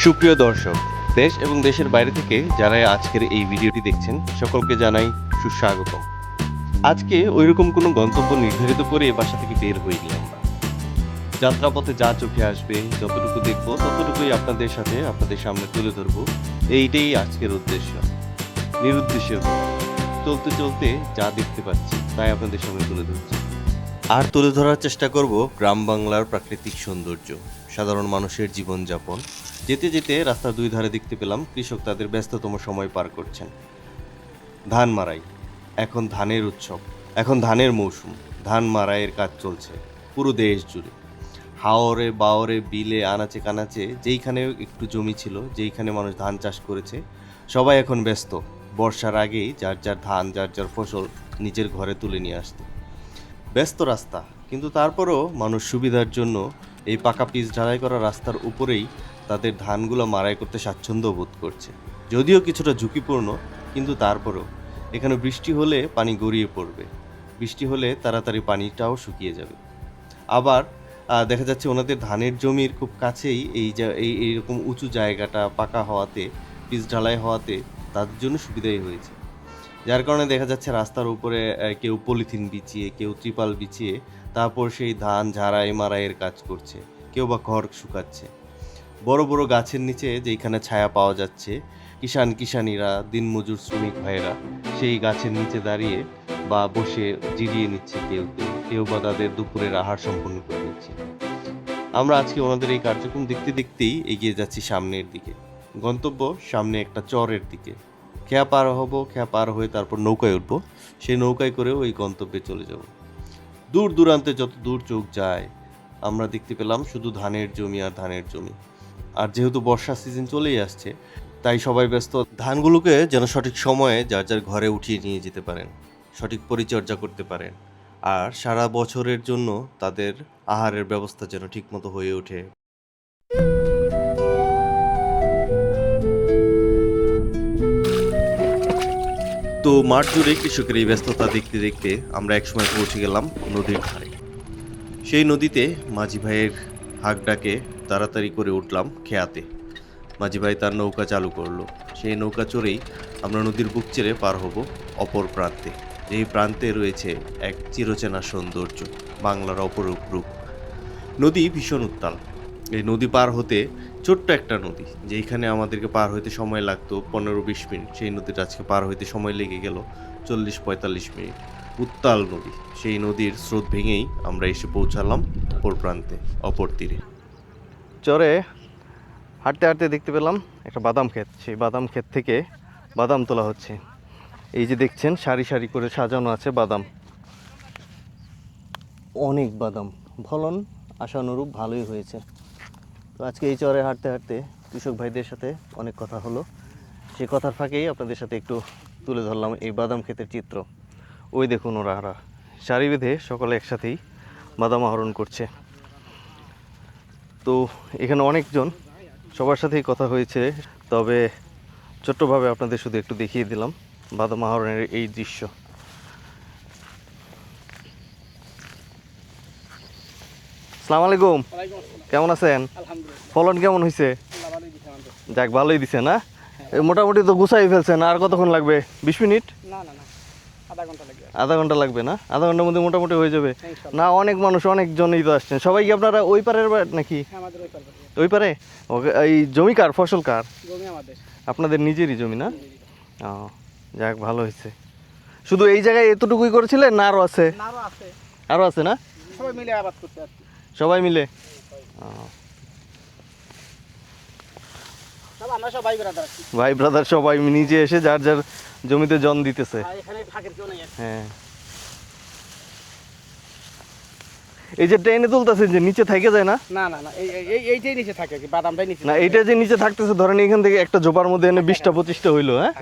সুপ্রিয় দর্শক, দেশ এবং দেশের বাইরে থেকে যারা আজকের এই ভিডিওটি দেখছেন সকলকে জানাই সুস্বাগতম। আজকে ওইরকম কোনো গন্তব্য নির্ধারিত করে বাসা থেকে বের হইনি আমরা। যাত্রাপথে যা চোখে আসবে, যতটুকু দেখবো ততটুকুই আপনাদের সাথে আপনাদের সামনে তুলে ধরবো। এইটাই আজকের উদ্দেশ্য, নিরুদ্দেশ্যের মতো। চলতে চলতে যা দেখতে পাচ্ছি তাই আপনাদের সামনে তুলে ধরছি। আর তুলে ধরার চেষ্টা করব গ্রাম বাংলার প্রাকৃতিক সৌন্দর্য, সাধারণ মানুষের জীবনযাপন। যেতে যেতে রাস্তার দুই ধারে দেখতে পেলাম কৃষক তাদের ব্যস্ততম সময় পার করছেন। ধান মারাই, এখন ধানের উৎসব, এখন ধানের মৌসুম। ধান মারাইয়ের কাজ চলছে পুরো দেশ জুড়ে। হাওরে বাওরে বিলে আনাচে কানাচে যেইখানে একটু জমি ছিল, যেইখানে মানুষ ধান চাষ করেছে, সবাই এখন ব্যস্ত বর্ষার আগেই যার যার ধান, যার যার ফসল নিজের ঘরে তুলে নিয়ে আসতে। ব্যস্ত রাস্তা, কিন্তু তারপরও মানুষ সুবিধার জন্য এই পাকা পিচ ঢালাই করা রাস্তার উপরেই তাদের ধানগুলো মাড়াই করতে স্বাচ্ছন্দ্য বোধ করছে। যদিও কিছুটা ঝুঁকিপূর্ণ, কিন্তু তারপরও এখানে বৃষ্টি হলে পানি গড়িয়ে পড়বে, বৃষ্টি হলে তাড়াতাড়ি পানিটাও শুকিয়ে যাবে। আবার দেখা যাচ্ছে ওনাদের ধানের জমির খুব কাছেই এইরকম উঁচু জায়গাটা পাকা হওয়াতে, পিচ ঢালাই হওয়াতে তাদের জন্য সুবিধাই হয়েছে। যার কারণে দেখা যাচ্ছে রাস্তার উপরে কেউ পলিথিন বিছিয়ে, কেউ ত্রিপাল বিছিয়ে তারপর সেই ধান ঝাড়াই মারাইয়ের কাজ করছে, কেউ বা খড় শুকাচ্ছে। বড় বড় গাছের নিচে যেখানে ছায়া পাওয়া যাচ্ছে, কিষানীরা, দিনমজুর শ্রমিক ভাইয়েরা সেই গাছের নিচে দাঁড়িয়ে বা বসে জিরিয়ে নিচ্ছে, কেউ কেউ কেউ বা তাদের দুপুরের আহার সম্পন্ন করে নিচ্ছে। আমরা আজকে ওনাদের এই কার্যক্রম দেখতে দেখতেই এগিয়ে যাচ্ছি সামনের দিকে। গন্তব্য সামনে একটা চরের দিকে। খেয়া পার হব, খেয়া পার হয়ে তারপর নৌকায় উঠবো। সেই নৌকায় করেও ওই গন্তব্যে চলে যাব। দূর দূরান্তে যত দূর চোখ যায়, আমরা দেখতে পেলাম শুধু ধানের জমি আর ধানের জমি। আর যেহেতু বর্ষা সিজন চলেই আসছে, তাই সবাই ব্যস্ত ধানগুলোকে যেন সঠিক সময়ে যার যার ঘরে উঠিয়ে নিয়ে যেতে পারেন, সঠিক পরিচর্যা করতে পারেন, আর সারা বছরের জন্য তাদের আহারের ব্যবস্থা যেন ঠিকমতো হয়ে ওঠে। তো মাঠ জুড়ে কৃষকের এই ব্যস্ততা দেখতে দেখতে আমরা একসময় পৌঁছে গেলাম নদীর ধারে। সেই নদীতে মাঝি ভাইয়ের হাঁক ডাকে তাড়াতাড়ি করে উঠলাম খেয়াতে। মাঝি ভাই তার নৌকা চালু করলো। সেই নৌকা চড়েই আমরা নদীর বুক চেড়ে পার হব অপর প্রান্তে। যেই প্রান্তে রয়েছে এক চিরচেনা সৌন্দর্য, বাংলার অপরূপ রূপ। নদী ভীষণ উত্তাল। এই নদী পার হতে, ছোট্ট একটা নদী যেখানে আমাদেরকে পার হইতে সময় লাগতো 15-20 মিনিট, সেই নদীটা আজকে পার হইতে সময় লেগে গেল 40-45 মিনিট। উত্তাল নদী, সেই নদীর স্রোত ভেঙেই আমরা এসে পৌঁছালাম অপর প্রান্তে, অপর তীরে। চরে হাঁটতে হাঁটতে দেখতে পেলাম একটা বাদাম ক্ষেত। সেই বাদাম ক্ষেত থেকে বাদাম তোলা হচ্ছে। এই যে দেখছেন সারি সারি করে সাজানো আছে বাদাম, অনেক বাদাম, ফলন আশানুরূপ ভালোই হয়েছে। তো আজকে এই চরে হাঁটতে হাঁটতে কৃষক ভাইদের সাথে অনেক কথা হলো। সেই কথার ফাঁকেই আপনাদের সাথে একটু তুলে ধরলাম এই বাদাম ক্ষেতের চিত্র। ওই দেখুন ওরা সারি বেঁধে সকলে একসাথেই বাদাম আহরণ করছে। তো এখানে অনেকজন, সবার সাথেই কথা হয়েছে, তবে ছোট্টভাবে আপনাদের শুধু একটু দেখিয়ে দিলাম বাদাম আহরণের এই দৃশ্য। আসসালামু আলাইকুম, কেমন আছেন? ফলন কেমন হয়েছে? যাক, ভালোই দিছে না? মোটামুটি তো গুছাই ফেলছেন, আর কতক্ষণ লাগবে? 20 মিনিট? আধা ঘন্টা লাগবে না? আধা ঘন্টার মধ্যে মোটামুটি হয়ে যাবে না? অনেক মানুষ, অনেকজনই তো আসছেন। সবাই কি আপনারা ওই পারের নাকি? ওই পারে? এই জমি কার, ফসল কার? আপনাদের নিজেরই জমি না? ও, যাক, ভালো হয়েছে। শুধু এই জায়গায় এতটুকুই করেছিলেন না আরো আছে? আরো আছে না? সবাই মিলে আবাদ করতে। সবাই মিলে? ভাই ব্রাদার সবাই নিজে এসে যার যার জমিতে জন দিতেছে। হ্যাঁ, এই যে ট্রেনে তুলতেছে যে নিচে থেকে যায় না? না না না, এইটাই নিচে থাকে, বাদামটাই নিচে না। এইটা যে নিচে থাকতেছে, ধরেন এখান থেকে একটা জোপার মধ্যে এনে 20-25টা হইলো, হ্যাঁ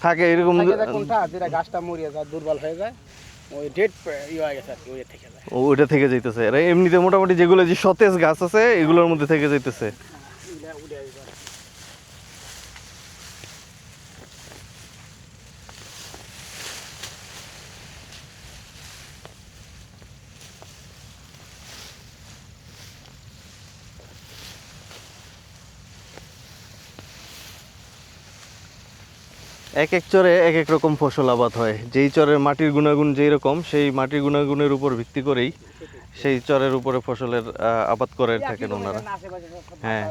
থাকে এরকম। কোনটা যেটা গাছটা মরিয়া যায়, দুর্বল হয়ে যায়, ওই ডেট হয়ে গেছে আর কি, ওই থেকে যায়, ওইটা থেকে যাইতেছে। আর এমনিতে মোটামুটি যেগুলো যে সতেজ গাছ আছে এগুলোর মধ্যে থেকে যাইতেছে। এক এক চরে এক এক রকম ফসল আবাদ হয়, যেই চরের মাটির গুণাগুণ যেই রকম সেই মাটির গুণাগুণের উপর ভিত্তি করেই সেই চরের উপরে ফসলের আবাদ করে থাকেন ওনারা। হ্যাঁ,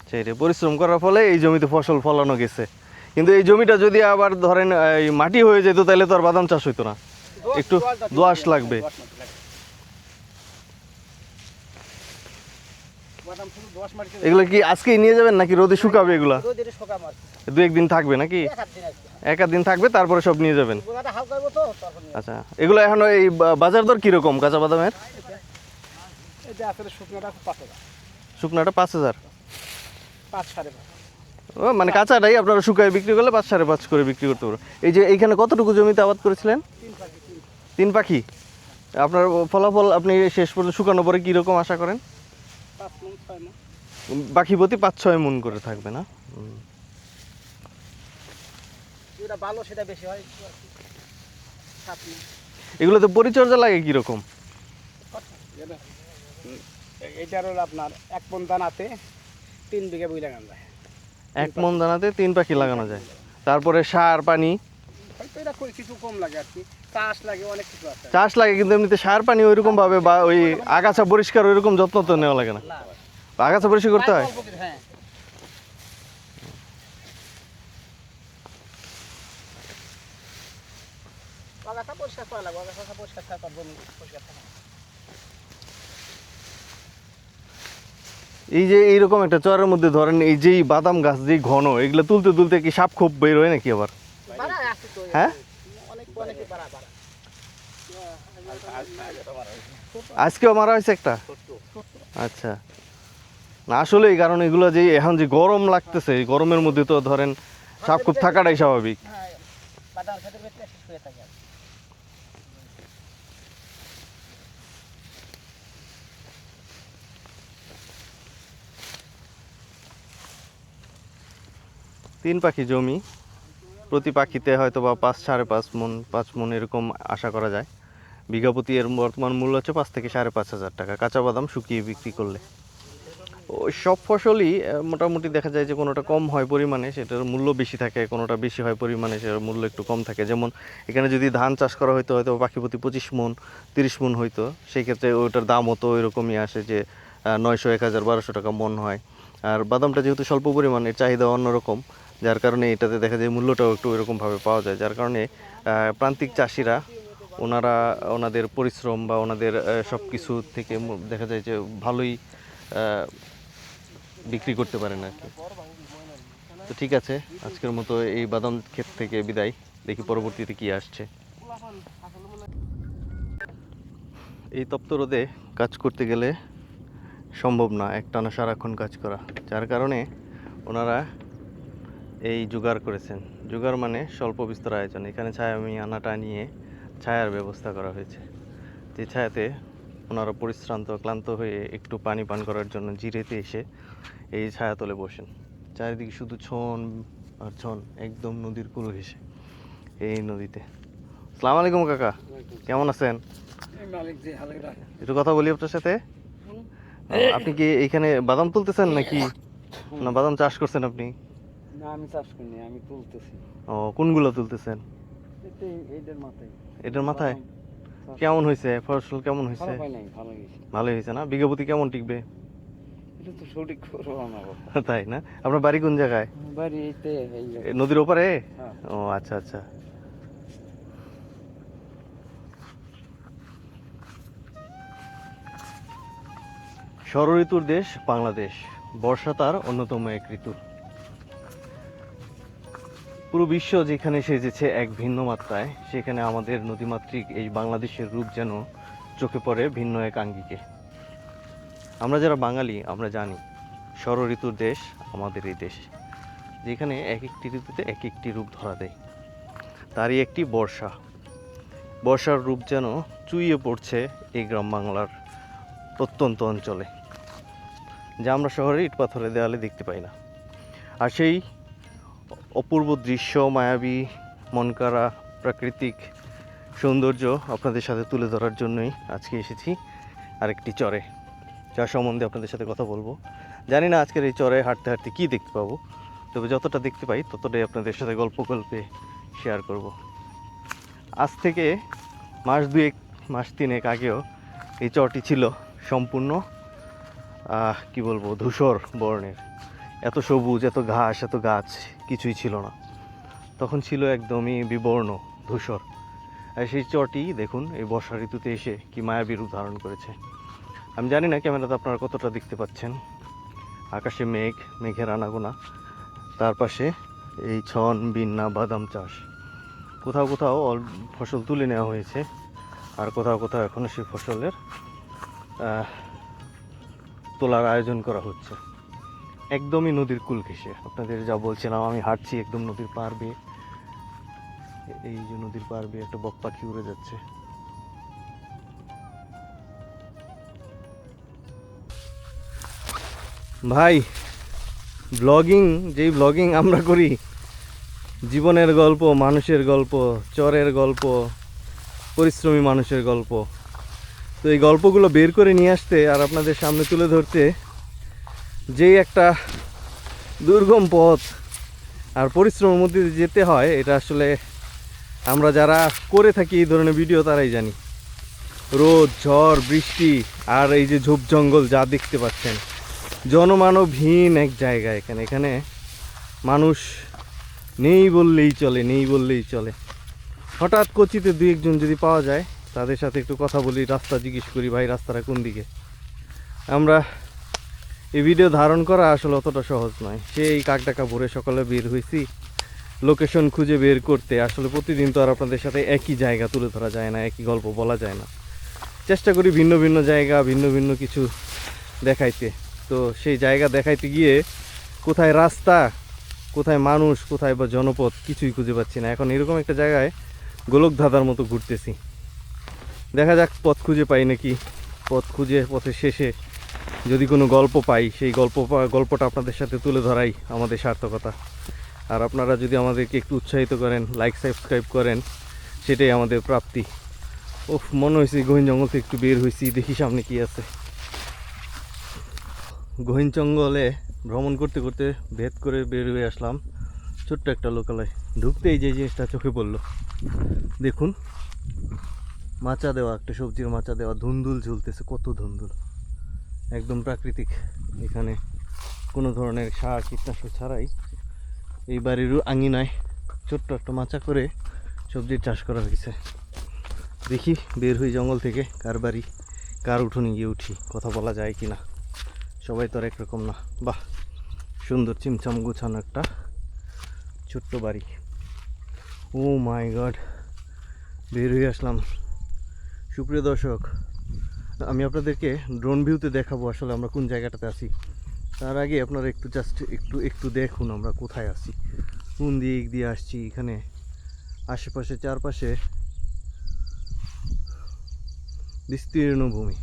সেই পরিশ্রম করার ফলে এই জমিতে ফসল ফলানো গেছে। কিন্তু এই জমিটা যদি আবার ধরেন এই মাটি হয়ে যেত তাহলে তো আর বাদাম চাষ হইতো না, একটু দোআঁশ লাগবে। এগুলো কি আজকেই নিয়ে যাবেন নাকি রোদে শুকাবে? এগুলা দু একদিন থাকবে নাকি? এক আধ দিন থাকবে তারপরে সব নিয়ে যাবেন। আচ্ছা, এগুলো এখন এই বাজার দর কিরকম কাঁচা বাদামের? শুকনাটা 5,000। ও মানে কাঁচাটাই আপনারা শুকায় বিক্রি করলে 5-5.5 করে বিক্রি করতে পারো। এই যে এইখানে কতটুকু জমিতে আবাদ করেছিলেন? 3 পাখি। আপনার ফলাফল আপনি শেষ পর্যন্ত শুকানোর পরে কীরকম আশা করেন? বাকি প্রতি 5-6 মণ করে থাকবে না? এগুলোতে পরিচর্যা লাগে কিরকম? এইটার হলো আপনার 1 মণ দানাতে 3 বিঘা বই লাগানো যায়। 1 মণ দানাতে 3 পাখি লাগানো যায়। তারপরে সার পানি হয়তো এটা কিছু কম লাগে আর কি, চাষ লাগে, অনেক কিছু আছে। চাষ লাগে, কিন্তু এমনিতে সার পানি ওইরকম ভাবে বা ওই আগাছা পরিষ্কার ওইরকম যত্ন তো নেওয়া লাগে না? আগাছা পরিষ্কার করতে হয়? হ্যাঁ, আগাছা পরিষ্কার করা লাগে, আগাছা পরিষ্কার থাকার জন্য পরিষ্কার থাকা। এই যে এইরকম একটা চরের মধ্যে ধরেন এই যেই বাদাম গাছ যেই ঘন, এগুলো তুলতে তুলতে কি সাপ খোপ বের হয় নাকি আবার? হ্যাঁ, আজকেও মারা হয়েছে একটা? আচ্ছা, না আসলে এই কারণ এগুলো যে এখন যে গরম লাগতেছে, এই গরমের মধ্যে তো ধরেন সাপ খোপ থাকাটাই স্বাভাবিক। তিন পাখি জমি, প্রতি পাখিতে হয়তো বা 5-5.5 মণ 5 মণ এরকম আশা করা যায়। বিঘা প্রতি এর বর্তমান মূল্য হচ্ছে 5 থেকে 5,500 টাকা কাঁচা বাদাম শুকিয়ে বিক্রি করলে। ওই সব ফসলই মোটামুটি দেখা যায় যে কোনোটা কম হয় পরিমাণে সেটার মূল্য বেশি থাকে, কোনোটা বেশি হয় পরিমাণে সেটার মূল্য একটু কম থাকে। যেমন এখানে যদি ধান চাষ করা হয়তো হয়তো পাখি প্রতি 25 মণ 30 মণ হইতো, সেই ক্ষেত্রে ওইটার দাম হতো এরকমই আসে যে 900, 1000, 1200 টাকা মণ হয়। আর বাদামটা যেহেতু স্বল্প পরিমাণে চাহিদা অন্যরকম, যার কারণে এটাতে দেখা যায় মূল্যটাও একটু এরকমভাবে পাওয়া যায়। যার কারণে প্রান্তিক চাষিরা ওনাদের পরিশ্রম বা ওনাদের সব কিছু থেকে দেখা যায় যে ভালোই বিক্রি করতে পারেন আর কি। তো ঠিক আছে, আজকের মতো এই বাদাম ক্ষেত থেকে বিদায়, দেখি পরবর্তীতে কি আসছে। এই তপ্ত রোদে কাজ করতে গেলে সম্ভব না একটানা সারাক্ষণ কাজ করা, যার কারণে ওনারা এই জোগাড় করেছেন। জোগাড় মানে স্বল্প বিস্তর আয়োজন। এখানে ছায়ামিয়ানাটা নিয়ে ছায়ার ব্যবস্থা করা হয়েছে, যে ছায়াতে ওনারা পরিশ্রান্ত ক্লান্ত হয়ে একটু পানি পান করার জন্য জিরেতে এসে এই ছায়াতলে বসেন। চারিদিকে শুধু ছন আর ছন, একদম নদীর কূল ঘেঁষে এই নদীতে। আসসালামু আলাইকুম কাকা, কেমন আছেন? একটু কথা বলি আপনার সাথে। আপনি কি এইখানে বাদাম তুলতেছেন নাকি না বাদাম চাষ করছেন আপনি? না, আমি চাষ করিনি, আমি তুলতেছি। ও, কোনগুলো তুলতেছেন? এটার মাথায় কেমন হয়েছে ফসল? কেমন হয়েছে? ভালোই হয়েছে না? বিঘা প্রতি কেমন টিকবে? এটা তো সঠিক তাই না? আপনার বাড়ি কোন জায়গায়? বাড়ি নদীর ওপারে? হ্যাঁ। ও আচ্ছা আচ্ছা। ষড় ঋতুর দেশ বাংলাদেশ, বর্ষা তার অন্যতম এক ঋতু। পুরো বিশ্ব যেখানে সেজেছে এক ভিন্ন মাত্রায়, সেখানে আমাদের নদীমাতৃক এই বাংলাদেশের রূপ যেন চোখে পড়ে ভিন্ন এক আঙ্গিকে। আমরা যারা বাঙালি আমরা জানি ষড় ঋতুর দেশ আমাদের এই দেশ, যেখানে এক একটি ঋতুতে এক একটি রূপ ধরা দেয়। তারই একটি বর্ষা। বর্ষার রূপ যেন চুইয়ে পড়ছে এই গ্রাম বাংলার প্রত্যন্ত অঞ্চলে, যা আমরা শহরে ইট পাথরের দেওয়ালে দেখতে পাই না। আর সেই অপূর্ব দৃশ্য, মায়াবী মনকাড়া প্রাকৃতিক সৌন্দর্য আপনাদের সাথে তুলে ধরার জন্যই আজকে এসেছি আরেকটি চরে, যার সম্বন্ধে আপনাদের সাথে কথা বলবো। জানি না আজকের এই চরে হাঁটতে হাঁটতে কী দেখতে পাবো, তবে যতটা দেখতে পাই ততটাই আপনাদের সাথে গল্পে শেয়ার করব। আজ থেকে মাস দুয়েক মাস তিনেক আগেও এই চরটি ছিল সম্পূর্ণ কি বলবো ধূসর বর্ণের, এত সবুজ, এত ঘাস, এত গাছ কিছুই ছিল না। তখন ছিল একদমই বিবর্ণ ধূসর। আর সেই চরটি দেখুন এই বর্ষা ঋতুতে এসে কি মায়াবী রূপ ধারণ করেছে। আমি জানি না ক্যামেরাতে আপনারা কতটা দেখতে পাচ্ছেন। আকাশে মেঘের আনাগোনা, তার পাশে এই ছন, বিন্না, বাদাম চাষ। কোথাও কোথাও ফসল তুলে নেওয়া হয়েছে, আর কোথাও কোথাও এখনও সেই ফসলের তোলার আয়োজন করা হচ্ছে। একদমই নদীর কূল ঘেঁষে, আপনাদের যা বলছিলাম আমি হাঁটছি একদম নদীর পার বেয়ে। এই যে নদীর পার বেয়ে একটা বক পাখি উড়ে যাচ্ছে। ভাই যেই ব্লগিং আমরা করি, জীবনের গল্প, মানুষের গল্প, চরের গল্প, পরিশ্রমী মানুষের গল্প, তো এই গল্পগুলো বের করে নিয়ে আসতে আর আপনাদের সামনে তুলে ধরতে যেই একটা দুর্গম পথ আর পরিশ্রমের মধ্যে দিয়ে যেতে হয়, এটা আসলে আমরা যারা করে থাকি এই ধরনের ভিডিও তারাই জানি। রোদ, ঝড়, বৃষ্টি আর এই যে ঝোপ জঙ্গল যা দেখতে পাচ্ছেন, জনমানবহীন এক জায়গা। এখানে মানুষ নেই বললেই চলে। হঠাৎ কচিতে দুই একজন যদি পাওয়া যায়, তাদের সাথে একটু কথা বলি, রাস্তা জিজ্ঞেস করি, ভাই রাস্তাটা কোন দিকে। আমরা এই ভিডিও ধারণ করা আসলে অতটা সহজ নয়। সেই কাকডাকা ভোরে সকালে বের হয়েছি লোকেশন খুঁজে বের করতে। আসলে প্রতিদিন তো আর আপনাদের সাথে একই জায়গা তুলে ধরা যায় না, একই গল্প বলা যায় না। চেষ্টা করি ভিন্ন ভিন্ন জায়গা, ভিন্ন ভিন্ন কিছু দেখাইতে। তো সেই জায়গা দেখাইতে গিয়ে কোথায় রাস্তা, কোথায় মানুষ, কোথায় বা জনপদ কিছুই খুঁজে পাচ্ছি না। এখন এরকম একটা জায়গায় গোলক ধাঁধার মতো ঘুরতেছি। দেখা যাক পথ খুঁজে পাই নাকি। পথের শেষে যদি কোনো গল্প পাই, সেই গল্পটা আপনাদের সাথে তুলে ধরাই আমাদের সার্থকতা। আর আপনারা যদি আমাদেরকে একটু উৎসাহিত করেন, লাইক সাবস্ক্রাইব করেন, সেটাই আমাদের প্রাপ্তি। মনে হয়েছে গহীন জঙ্গল থেকে একটু বের হয়েছি, দেখি সামনে কি আছে। গহীন জঙ্গলে ভ্রমণ করতে করতে ভেদ করে বের হয়ে আসলাম ছোট্ট একটা লোকালয়। ঢুকতেই যে জিনিসটা চোখে পড়লো, দেখুন মাচা দেওয়া, একটা সবজির মাচা দেওয়া, ধুন্দুল ঝুলতেছে, কত ধুন্দুল, একদম প্রাকৃতিক। এখানে কোনো ধরনের সার কীটনাশক ছাড়াই এই বাড়ির আঙিনায় ছোট্ট একটা মাচা করে সবজির চাষ করা হয়েছে। দেখি বের হই জঙ্গল থেকে, কার বাড়ি, কার উঠোনে গিয়ে উঠি, কথা বলা যায় কি না। সবাই তো আর একরকম না। বাহ, সুন্দর চিমচাম গোছানো একটা ছোট্ট বাড়ি। ও মাই গড, বের হয়ে আসলাম। সুপ্রিয় দর্শক, আমি আপনাদেরকে ড্রোন ভিউতে দেখাবো আসলে আমরা কোন জায়গাটাতে আছি। তার আগে আপনারা একটু দেখুন আমরা কোথায় আছি, কোন দিক দিয়ে আসছি। এখানে আশেপাশে চারপাশে বিস্তীর্ণ ভূমি,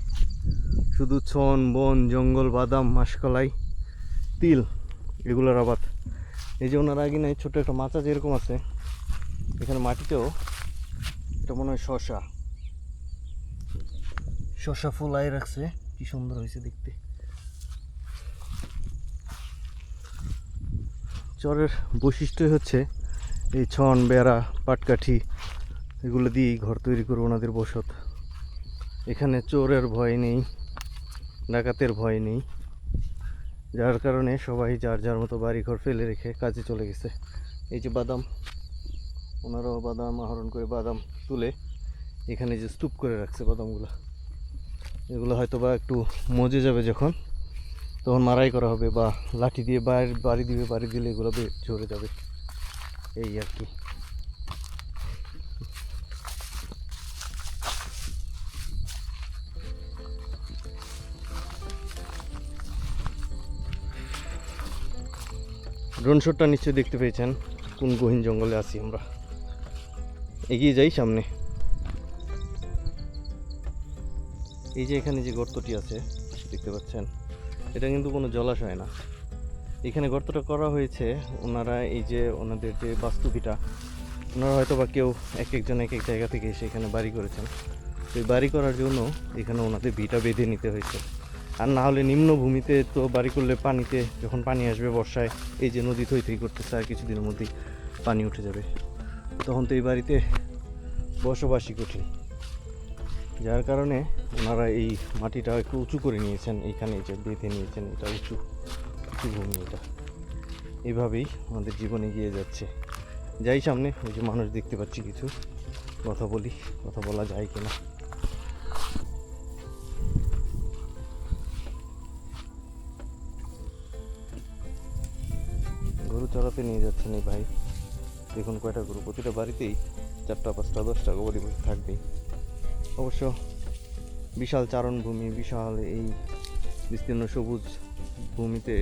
শুধু ছন, বন, জঙ্গল, বাদাম, মাসকলাই, তিল, এগুলোর আবাদ। এই যে ওনার আগে নাই ছোট একটা মাচা যেরকম আছে, এখানে মাটিতেও এটা মনে হয় শশা ফুলাই রাখছে, কি সুন্দর হয়েছে দেখতে। চরের বৈশিষ্ট্যই হচ্ছে এই ছন, বেড়া, পাটকাঠি এগুলো দিয়েই ঘর তৈরি করে ওনাদের বসত। এখানে চোরের ভয় নেই, ডাকাতের ভয় নেই, যার কারণে সবাই যার যার মতো বাড়ি ঘর ফেলে রেখে কাজে চলে গেছে। এই যে বাদাম, ওনারাও বাদাম আহরণ করে বাদাম তুলে এখানে যে স্তূপ করে রাখছে বাদামগুলো, এগুলো হয়তো বা একটু মজে যাবে যখন, তখন মারাই করা হবে, বা লাঠি দিয়ে বাড়ি দিলে এগুলো ঝরে যাবে, এই আর কি। ড্রোন শটটা নিশ্চয়ই দেখতে পেয়েছেন কোন গহীন জঙ্গলে আছি আমরা। এগিয়ে যাই সামনে। এই যে এখানে যে গর্তটি আছে দেখতে পাচ্ছেন, এটা কিন্তু কোনো জলাশয় না। এখানে গর্তটা করা হয়েছে ওনারা, এই যে ওনাদের যে বাস্তুভিটা, ওনারা হয়তো বা কেউ এক একজন এক এক জায়গা থেকে এসে এখানে বাড়ি করেছেন। এই বাড়ি করার জন্য এখানে ওনাদের ভিটা বেঁধে নিতে হয়েছে। আর না হলে নিম্নভূমিতে তো বাড়ি করলে পানিতে যখন পানি আসবে বর্ষায়, এই যে নদী থই থই করতেছে, আর কিছুদিনের মধ্যেই পানি উঠে যাবে, তখন তো এই বাড়িতে বসবাসই কঠিন। যার কারণে ওনারা এই মাটিটা একটু উঁচু করে নিয়েছেন, এইখানে যে বেঁধে নিয়েছেন, এটা উঁচু উঁচু ভূমি। এটা এইভাবেই আমাদের জীবন এগিয়ে যাচ্ছে। যাই সামনে, ওই যে মানুষ দেখতে পাচ্ছি কিছু, কথা বলি, কথা বলা যায় কিনা। গরু চড়াতে নিয়ে যাচ্ছেন এই ভাই। দেখুন কয়টা গরু, প্রতিটা বাড়িতেই 4টা 5টা 10টা গবাদি পশু থাকবেই। অবশ্য বিশাল চারণভূমি, বিশাল এই বিস্তীর্ণ সবুজ ভূমিতে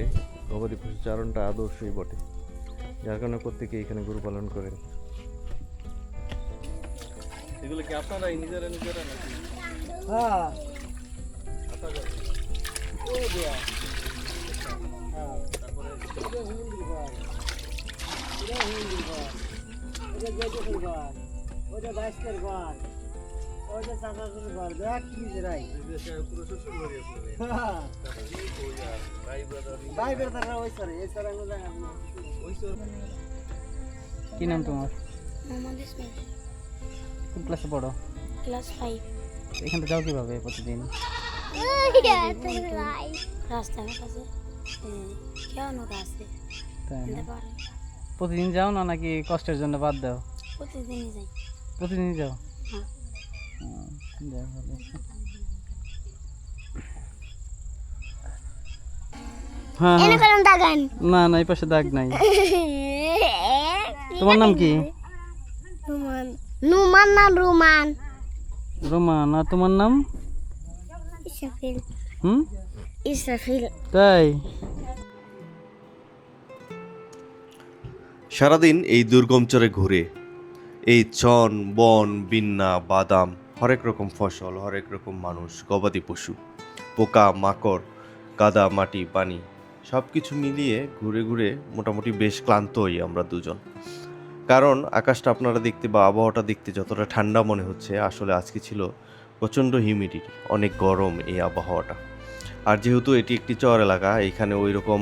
গবাদি পশু চারণটা আদর্শই বটে, যার কারণে প্রত্যেকে এখানে গরু পালন করেন। এগুলো কি আপনারাই নিজেরা নাকি? হ্যাঁ ও দেয়া হ্যাঁ এটা হুন্ডি ঘর, এটা হুন্ডি ঘর, এটা গেটের ঘর, ওটা বাইস্কের ঘর, ওটা চাচার ঘর, দেখ কি রাই ভাই বেরদাররা ওই সরে এই সরে ওই সরে। কি নাম তোমার? মোহাম্মদ ইসমাইল, কোন ক্লাসে পড়ো? ক্লাস 5। এখান থেকে যাও কিভাবে প্রতিদিন? রাস্তাঘাট আছে, কেউ নৌকা আছে, তাই না? যেতে পারে। প্রতিদিন যাও না নাকি কষ্টের জন্য বাদ দাও? প্রতিদিনই যাই। প্রতিদিন যাও? হ্যাঁ। যাই ভালো। হ্যাঁ এনে হ্যাঁ। কলম দাগান। না না, এই পাশে দাগ নাই। তোমার নাম কি? রুমান। নুমান নাম রুমান। রোমান। আর তোমার নাম? ইসরাফিল। হুম, ইসরাফিল। তাই? সারাদিন এই দুর্গম চরে ঘুরে এই চন বন বিন্না বাদাম, হরেক রকম ফসল, হরেক রকম মানুষ, গবাদি পশু, পোকা মাকড়, কাদা মাটি পানি, সব কিছু মিলিয়ে ঘুরে ঘুরে মোটামুটি বেশ ক্লান্তই আমরা দুজন। কারণ আকাশটা আপনারা দেখতে বা আবহাওয়াটা দেখতে যতটা ঠান্ডা মনে হচ্ছে, আসলে আজকে ছিল প্রচণ্ড হিউমিডিটি, অনেক গরম এই আবহাওয়াটা। আর যেহেতু এটি একটি চর এলাকা, এখানে ওই রকম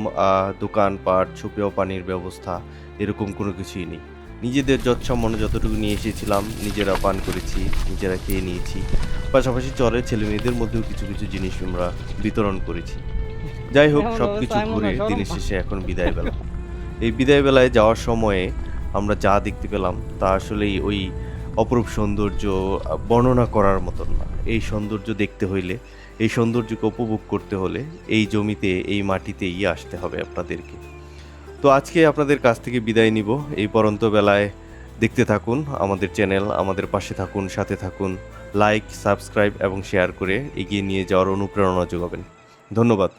দোকানপাট, সুপেয় পানির ব্যবস্থা এরকম কোনো কিছুই নেই। নিজেদের যৎসামান্য যতটুকু নিয়ে এসেছিলাম নিজেরা পান করেছি, নিজেরা খেয়ে নিয়েছি। পাশাপাশি চরের ছেলে মেয়েদের মধ্যেও কিছু কিছু জিনিস আমরা বিতরণ করেছি। যাই হোক, সব কিছু ঘুরে দিনের শেষে এখন বিদায় বেলা। এই বিদায় বেলায় যাওয়ার সময়ে আমরা যা দেখতে পেলাম তা আসলেই ওই অপরূপ সৌন্দর্য বর্ণনা করার মতন না। এই সৌন্দর্য দেখতে হইলে, এই সৌন্দর্যকে উপভোগ করতে হলে এই জমিতে, এই মাটিতেই আসতে হবে আপনাদেরকে। তো আজকে আপনাদের কাছ থেকে বিদায় নিব। এই পরন্ত বেলায় দেখতে থাকুন আমাদের চ্যানেল, আমাদের পাশে থাকুন, সাথে থাকুন, লাইক, সাবস্ক্রাইব এবং শেয়ার করে এগিয়ে নিয়ে যাওয়ার অনুপ্রেরণা যোগাবেন। ধন্যবাদ।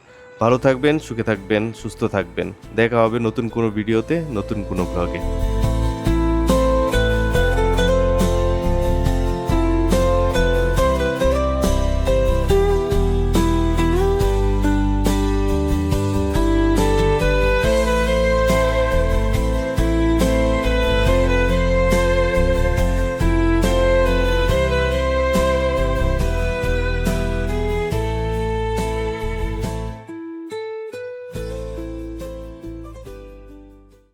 ভালো থাকবেন, সুখে থাকবেন, সুস্থ থাকবেন। দেখা হবে নতুন কোনো ভিডিওতে, নতুন কোনো ব্লগে।